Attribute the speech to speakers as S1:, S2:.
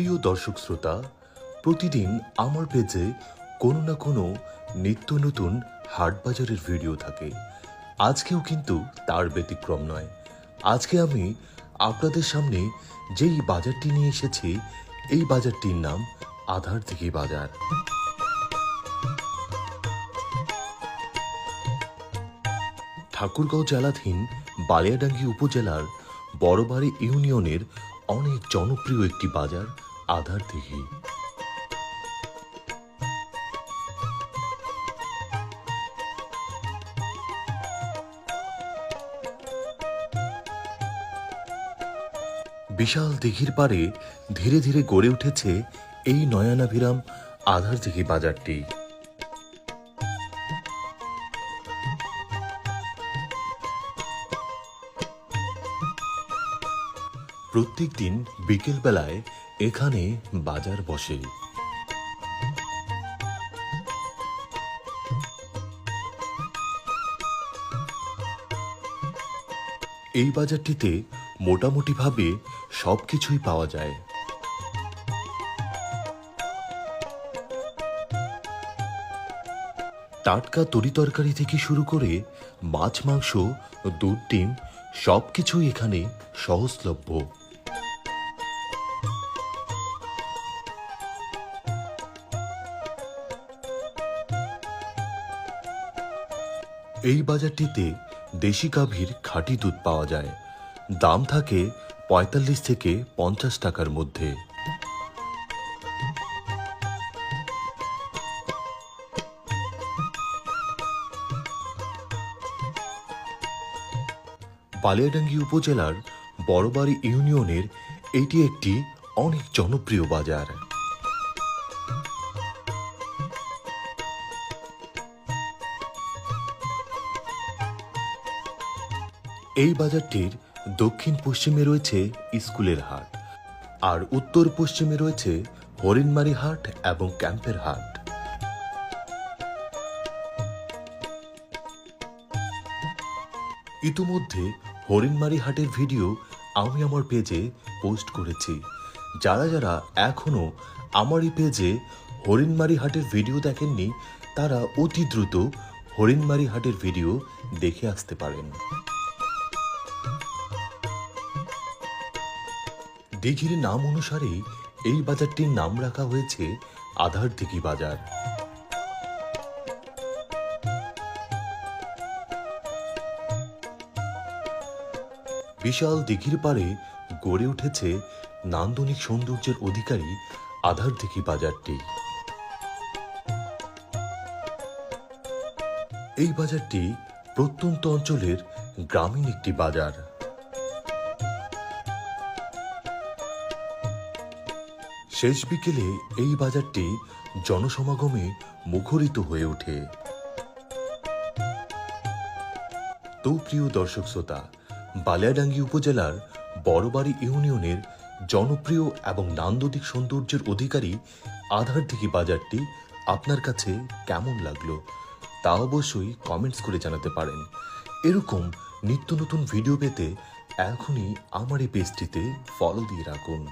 S1: প্রিয় দর্শক শ্রোতা, প্রতিদিন আমার পেজে কোনো না কোনো নিত্য নতুন হাট বাজারের ভিডিও থাকে। আজকেও কিন্তু তার ব্যতিক্রম নয়। আজকে আমি আপনাদের সামনে যেই বাজারটি নিয়ে এসেছি, এই বাজারটির নাম আধারদিঘি বাজার। ঠাকুরগাঁও জেলাধীন বালিয়াডাঙ্গি উপজেলার বড়বাড়ি ইউনিয়নের অনেক জনপ্রিয় একটি বাজার আধারদিঘি। বিশাল দিঘির পাড়ে ধীরে ধীরে গড়ে উঠেছে এই নয়নাভিরাম আধারদিঘি বাজারটি। প্রত্যেক দিন বিকেল বেলায় এখানে বাজার বসে। এই বাজারটিতে মোটামুটিভাবে সবকিছুই পাওয়া যায়। টাটকা তরিতরকারি থেকে শুরু করে মাছ, মাংস, দুধ, ডিম সবকিছুই এখানে সহজলভ্য। এই বাজারটিতে দেশি গাভীর খাঁটি দুধ পাওয়া যায়। দাম থাকে ৪৫ থেকে ৫০ টাকার মধ্যে। বালিয়াডাঙ্গি উপজেলার বড়বাড়ি ইউনিয়নের এটি একটি অনেক জনপ্রিয় বাজার। এই বাজারটির দক্ষিণ পশ্চিমে রয়েছে স্কুলের হাট, আর উত্তর পশ্চিমে রয়েছে হরিণমারি হাট এবং ক্যাম্পের হাট। ইতিমধ্যে হরিণমারি হাটের ভিডিও আমি আমার পেজে পোস্ট করেছি। যারা যারা এখনো আমার এই পেজে হরিণমারি হাটের ভিডিও দেখেননি, তারা অতি দ্রুত হরিণমারি হাটের ভিডিও দেখে আসতে পারেন। দিঘির নাম অনুসারে এই বাজারটির নাম রাখা হয়েছে আধারদিঘি বাজার। বিশাল দিঘির পাড়ে গড়ে উঠেছে নান্দনিক সৌন্দর্যের অধিকারী আধারদিঘি বাজারটি। এই বাজারটি প্রত্যন্ত অঞ্চলের গ্রামীণ একটি বাজার। শেষ বিকেলে এই বাজারটি জনসমাগমে মুখরিত হয়ে ওঠে। তো প্রিয় দর্শক শ্রোতা, বালিয়াডাঙ্গি উপজেলার বড়বাড়ি ইউনিয়নের জনপ্রিয় এবং নান্দনিক সৌন্দর্যের অধিকারী আধারদিঘি বাজারটি আপনার কাছে কেমন লাগলো তা অবশ্যই কমেন্টস করে জানাতে পারেন। এরকম নিত্য নতুন ভিডিও পেতে এখনই আমার এই পেজটিতে ফলো দিয়ে রাখুন।